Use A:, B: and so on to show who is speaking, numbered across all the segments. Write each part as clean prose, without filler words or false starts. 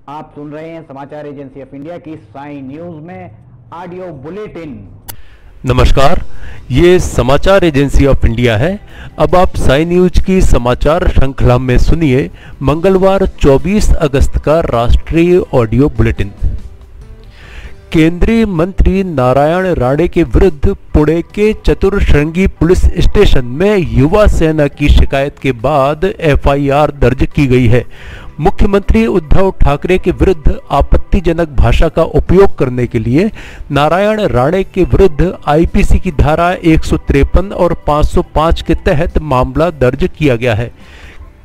A: आप सुन रहे हैं समाचार एजेंसी ऑफ इंडिया की साई न्यूज में ऑडियो बुलेटिन।
B: नमस्कार, ये समाचार एजेंसी ऑफ इंडिया है। अब आप साई न्यूज की समाचार श्रृंखला में सुनिए मंगलवार 24 अगस्त का राष्ट्रीय ऑडियो बुलेटिन। केंद्रीय मंत्री नारायण राणे के विरुद्ध पुणे के चतुरश्रृंगी पुलिस स्टेशन में युवा सेना की शिकायत के बाद एफआईआर दर्ज की गई है। मुख्यमंत्री उद्धव ठाकरे के विरुद्ध आपत्तिजनक भाषा का उपयोग करने के लिए नारायण राणे के विरुद्ध आईपीसी की धारा 153 और 505 के तहत मामला दर्ज किया गया है।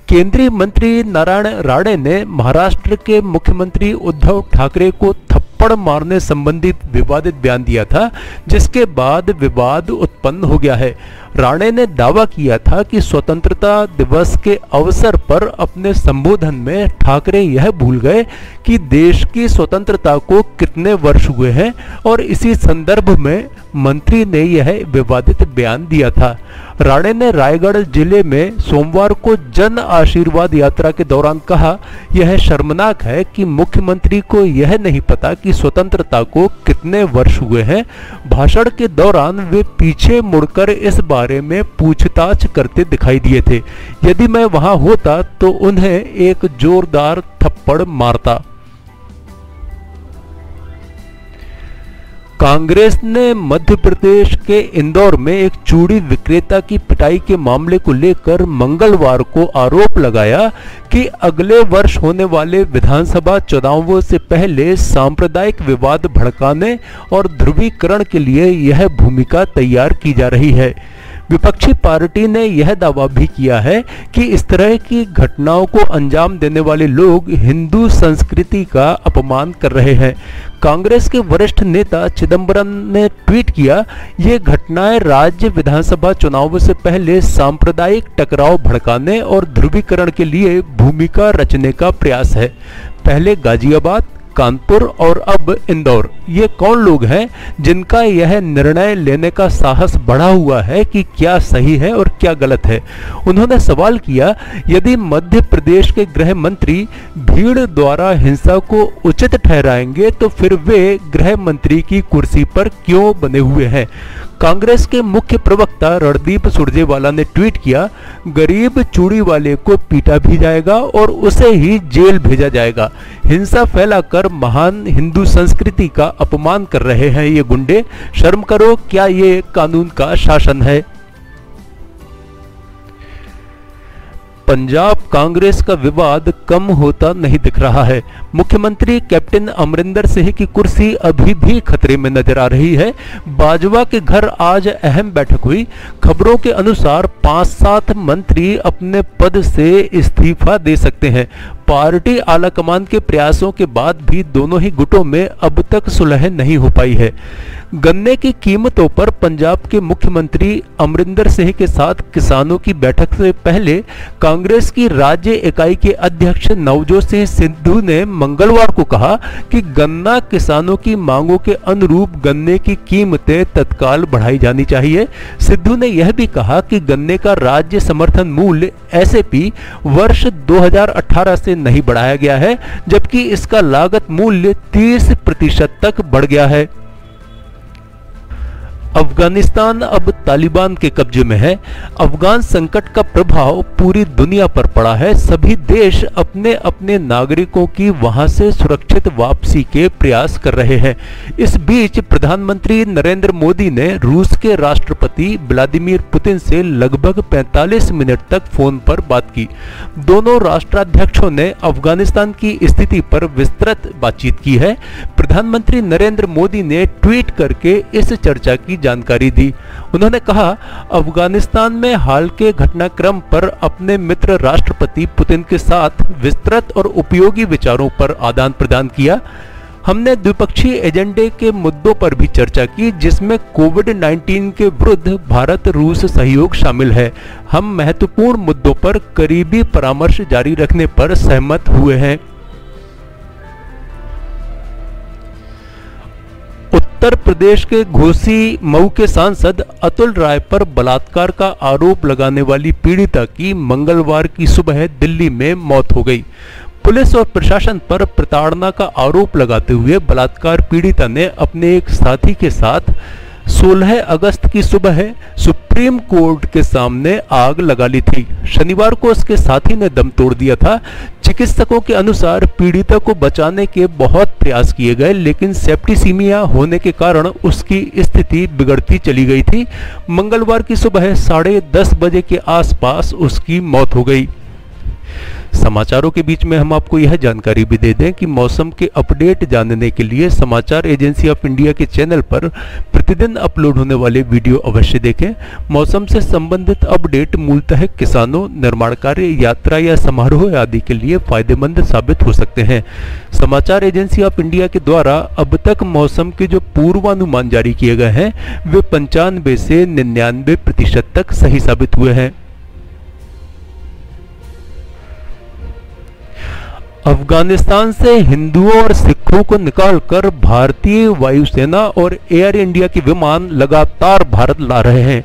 B: केंद्रीय मंत्री नारायण राणे ने महाराष्ट्र के मुख्यमंत्री उद्धव ठाकरे को थप्पड़ मारने संबंधित विवादित बयान दिया था, जिसके बाद विवाद उत्पन्न हो गया है। राणे ने दावा किया था कि स्वतंत्रता दिवस के अवसर पर अपने संबोधन में ठाकरे यह भूल गए कि देश की स्वतंत्रता को कितने वर्ष हुए हैं और इसी संदर्भ में मंत्री ने यह विवादित बयान दिया था। राणे ने रायगढ़ जिले में सोमवार को जन आशीर्वाद यात्रा के दौरान कहा, यह शर्मनाक है कि मुख्यमंत्री को यह नहीं पता कि स्वतंत्रता को कितने वर्ष हुए हैं। भाषण के दौरान वे पीछे मुड़कर इस बारे में पूछताछ करते दिखाई दिए थे। यदि मैं वहां होता तो उन्हें एक जोरदार थप्पड़ मारता। कांग्रेस ने मध्य प्रदेश के इंदौर में एक चूड़ी विक्रेता की पिटाई के मामले को लेकर मंगलवार को आरोप लगाया कि अगले वर्ष होने वाले विधानसभा चुनावों से पहले सांप्रदायिक विवाद भड़काने और ध्रुवीकरण के लिए यह भूमिका तैयार की जा रही है। विपक्षी पार्टी ने यह दावा भी किया है कि इस तरह की घटनाओं को अंजाम देने वाले लोग हिंदू संस्कृति का अपमान कर रहे हैं। कांग्रेस के वरिष्ठ नेता चिदंबरम ने ट्वीट किया, ये घटनाएं राज्य विधानसभा चुनावों से पहले सांप्रदायिक टकराव भड़काने और ध्रुवीकरण के लिए भूमिका रचने का प्रयास है। पहले गाजियाबाद, कानपुर और अब इंदौर, ये कौन लोग हैं जिनका यह निर्णय लेने का साहस बढ़ा हुआ है कि क्या सही है और क्या गलत है। उन्होंने सवाल किया, यदि मध्य प्रदेश के गृह मंत्री भीड़ द्वारा हिंसा को उचित ठहराएंगे तो फिर वे गृह मंत्री की कुर्सी पर क्यों बने हुए हैं। कांग्रेस के मुख्य प्रवक्ता रणदीप सुरजेवाला ने ट्वीट किया, गरीब चूड़ी वाले को पीटा भी जाएगा और उसे ही जेल भेजा जाएगा। हिंसा फैलाकर महान हिंदू संस्कृति का अपमान कर रहे हैं ये गुंडे। शर्म करो, क्या ये कानून का शासन है। पंजाब कांग्रेस का विवाद कम होता नहीं दिख रहा है। मुख्यमंत्री कैप्टन अमरिंदर सिंह की कुर्सी अभी भी खतरे में नजर आ रही है। बाजवा के घर आज अहम बैठक हुई। खबरों के अनुसार 5-7 मंत्री अपने पद से इस्तीफा दे सकते हैं। पार्टी आलाकमान के प्रयासों के बाद भी दोनों ही गुटों में अब तक सुलह नहीं हो पाई है। गन्ने की कीमतों पर पंजाब के मुख्यमंत्री अमरिंदर सिंह के साथ किसानों की बैठक से पहले कांग्रेस की राज्य इकाई के अध्यक्ष नवजोत सिंह सिद्धू ने मंगलवार को कहा कि गन्ना किसानों की मांगों के अनुरूप गन्ने की कीमतें तत्काल बढ़ाई जानी चाहिए। सिद्धू ने यह भी कहा कि गन्ने का राज्य समर्थन मूल्य एसएपी वर्ष 2018 से नहीं बढ़ाया गया है, जबकि इसका लागत मूल्य 30% तक बढ़ गया है। अफगानिस्तान अब तालिबान के कब्जे में है। अफगान संकट का प्रभाव पूरी दुनिया पर पड़ा है। सभी देश अपने अपने नागरिकों की वहां से सुरक्षित वापसी के प्रयास कर रहे हैं। इस बीच प्रधानमंत्री नरेंद्र मोदी ने रूस के राष्ट्रपति व्लादिमीर पुतिन से लगभग 45 मिनट तक फोन पर बात की। दोनों राष्ट्राध्यक्षों ने अफगानिस्तान की स्थिति पर विस्तृत बातचीत की है। प्रधानमंत्री नरेंद्र मोदी ने ट्वीट करके इस चर्चा की जानकारी दी। उन्होंने कहा, अफगानिस्तान में हाल के घटनाक्रम पर अपने मित्र राष्ट्रपति पुतिन के साथ विस्तृत और उपयोगी विचारों पर आदान प्रदान किया। हमने द्विपक्षीय एजेंडे के मुद्दों पर भी चर्चा की, जिसमें कोविड-19 के विरुद्ध भारत रूस सहयोग शामिल है। हम महत्वपूर्ण मुद्दों पर करीबी परामर्श जारी रखने पर सहमत हुए हैं। उत्तर प्रदेश के घोसी मऊ के सांसद अतुल राय पर बलात्कार का आरोप लगाने वाली पीड़िता की मंगलवार की सुबह दिल्ली में मौत हो गई। पुलिस और प्रशासन पर प्रताड़ना का आरोप लगाते हुए बलात्कार पीड़िता ने अपने एक साथी के साथ 16 अगस्त की सुबह सुप्रीम कोर्ट के सामने आग लगा ली थी। शनिवार को उसके साथी ने दम तोड़ दिया था। चिकित्सकों के अनुसार पीड़िता को बचाने के बहुत प्रयास किए गए, लेकिन सेप्टिसीमिया होने के कारण उसकी स्थिति बिगड़ती चली गई थी। मंगलवार की सुबह 10:30 बजे के आसपास उसकी मौत हो गई। समाचारों के बीच में हम आपको यह जानकारी भी दे दें कि मौसम के अपडेट जानने के लिए समाचार एजेंसी ऑफ इंडिया के चैनल पर प्रतिदिन अपलोड होने वाले वीडियो अवश्य देखें। मौसम से संबंधित अपडेट मूलतः किसानों, निर्माण कार्य, यात्रा या समारोह आदि के लिए फायदेमंद साबित हो सकते हैं। समाचार एजेंसी ऑफ इंडिया के द्वारा अब तक मौसम के जो पूर्वानुमान जारी किए गए हैं वे 95 से 99% तक सही साबित हुए हैं। अफगानिस्तान से हिंदुओं और सिखों को निकालकर भारतीय वायुसेना और एयर इंडिया के विमान लगातार भारत ला रहे हैं।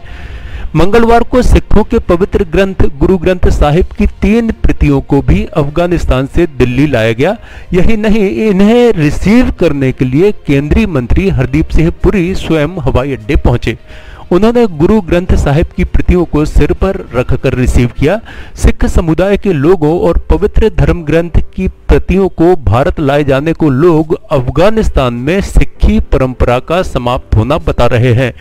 B: मंगलवार को सिखों के पवित्र ग्रंथ गुरु ग्रंथ साहिब की 3 प्रतियों को भी अफगानिस्तान से दिल्ली लाया गया। यही नहीं, इन्हें रिसीव करने के लिए केंद्रीय मंत्री हरदीप सिंह पुरी स्वयं हवाई अड्डे पहुंचे। उन्होंने गुरु ग्रंथ साहिब की प्रतियों को सिर पर रखकर रिसीव किया। सिख समुदाय के लोगों और पवित्र धर्म ग्रंथ की प्रतियों को भारत लाए जाने को लोग अफगानिस्तान में सिखी परंपरा का समाप्त होना बता रहे हैं।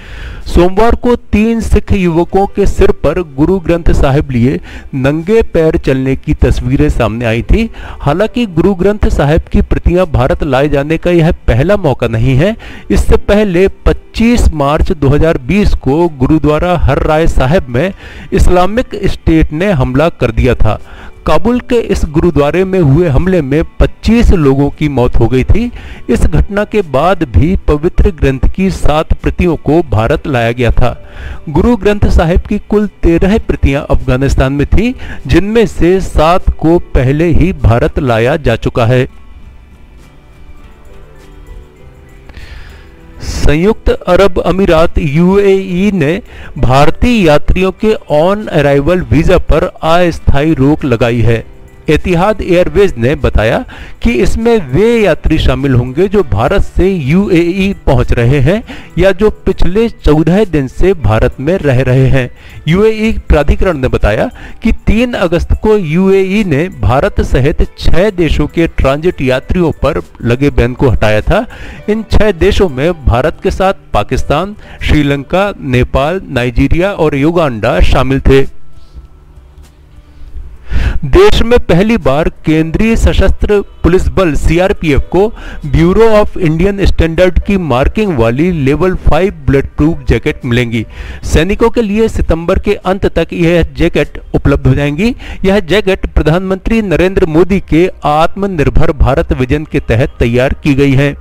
B: सोमवार को 3 सिख युवकों के सिर पर गुरु ग्रंथ साहिब लिए नंगे पैर चलने की तस्वीरें सामने आई थी। हालांकि गुरु ग्रंथ साहिब की प्रतियां भारत लाए जाने का यह पहला मौका नहीं है। इससे पहले 25 मार्च 2020 को गुरुद्वारा हर राय साहिब में इस्लामिक स्टेट ने हमला कर दिया था। काबुल के इस गुरुद्वारे में हुए हमले में 25 लोगों की मौत हो गई थी। इस घटना के बाद भी पवित्र ग्रंथ की 7 प्रतियों को भारत लाया गया था। गुरु ग्रंथ साहिब की कुल 13 प्रतियां अफगानिस्तान में थी, जिनमें से 7 को पहले ही भारत लाया जा चुका है। संयुक्त अरब अमीरात यूएई ने भारतीय यात्रियों के ऑन अराइवल वीजा पर अस्थायी रोक लगाई है। एतिहाद एयरवेज ने बताया कि इसमें वे यात्री शामिल होंगे जो भारत से यूएई पहुंच रहे हैं या जो पिछले 14 दिन से भारत में रह रहे हैं। यूएई प्राधिकरण ने बताया कि 3 अगस्त को यूएई ने भारत सहित 6 देशों के ट्रांजिट यात्रियों पर लगे बैन को हटाया था। इन 6 देशों में भारत के साथ पाकिस्तान, श्रीलंका, नेपाल, नाइजीरिया और युगांडा शामिल थे। देश में पहली बार केंद्रीय सशस्त्र पुलिस बल सीआरपीएफ को ब्यूरो ऑफ इंडियन स्टैंडर्ड की मार्किंग वाली लेवल 5 बुलेट प्रूफ जैकेट मिलेंगी। सैनिकों के लिए सितंबर के अंत तक यह जैकेट उपलब्ध हो जाएंगी। यह जैकेट प्रधानमंत्री नरेंद्र मोदी के आत्मनिर्भर भारत विजन के तहत तैयार की गई है।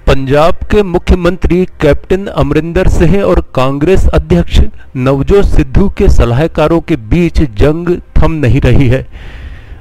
B: पंजाब के मुख्यमंत्री कैप्टन अमरिंदर सिंह और कांग्रेस अध्यक्ष नवजोत सिद्धू के सलाहकारों के बीच जंग थम नहीं रही है।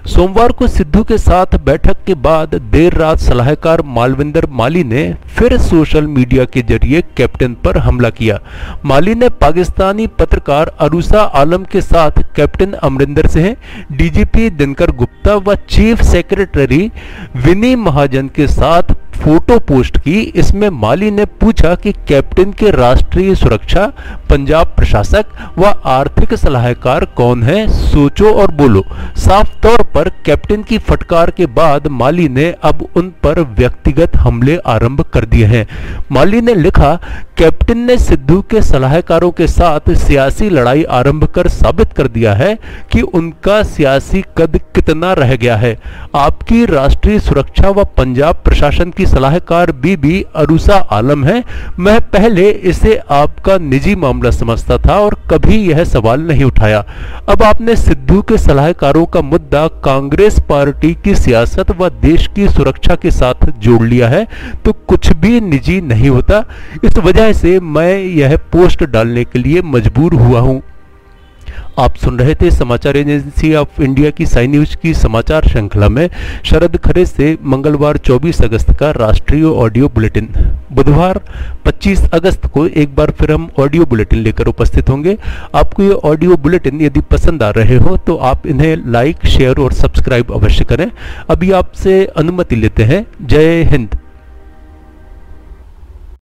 B: सोमवार को सिद्धू के साथ बैठक के बाद देर रात सलाहकार मालविंदर माली ने फिर सोशल मीडिया के जरिए कैप्टन पर हमला किया। माली ने पाकिस्तानी पत्रकार अरूसा आलम के साथ कैप्टन अमरिंदर सिंह, डीजीपी दिनकर गुप्ता व चीफ सेक्रेटरी विनी महाजन के साथ फोटो पोस्ट की। इसमें माली ने पूछा कि कैप्टन के राष्ट्रीय सुरक्षा, पंजाब प्रशासक व आर्थिक सलाहकार कौन है, सोचो और बोलो। साफ तौर पर कैप्टन की फटकार के बाद माली ने अब उन पर व्यक्तिगत हमले आरंभ कर दिए हैं। माली ने लिखा, कैप्टन ने सिद्धू के सलाहकारों के साथ सियासी लड़ाई आरंभ कर साबित कर दिया है कि उनका सियासी कद कितना रह गया है। आपकी राष्ट्रीय सुरक्षा व पंजाब प्रशासन की सलाहकार बीबी अरूसा आलम है। मैं पहले इसे आपका निजी मामला समझता था और कभी यह सवाल नहीं उठाया। अब आपने सिद्धू के सलाहकारों का मुद्दा कांग्रेस पार्टी की सियासत व देश की सुरक्षा के साथ जोड़ लिया है तो कुछ भी निजी नहीं होता। इस वजह से मैं यह पोस्ट डालने के लिए मजबूर हुआ हूं। आप सुन रहे थे समाचार एजेंसी ऑफ इंडिया की साई न्यूज की समाचार श्रृंखला में शरद खरे से मंगलवार 24 अगस्त का राष्ट्रीय ऑडियो बुलेटिन। बुधवार 25 अगस्त को एक बार फिर हम ऑडियो बुलेटिन लेकर उपस्थित होंगे। आपको ये ऑडियो बुलेटिन यदि पसंद आ रहे हो तो आप इन्हें लाइक, शेयर और सब्सक्राइब अवश्य करें। अभी आपसे अनुमति लेते हैं। जय हिंद।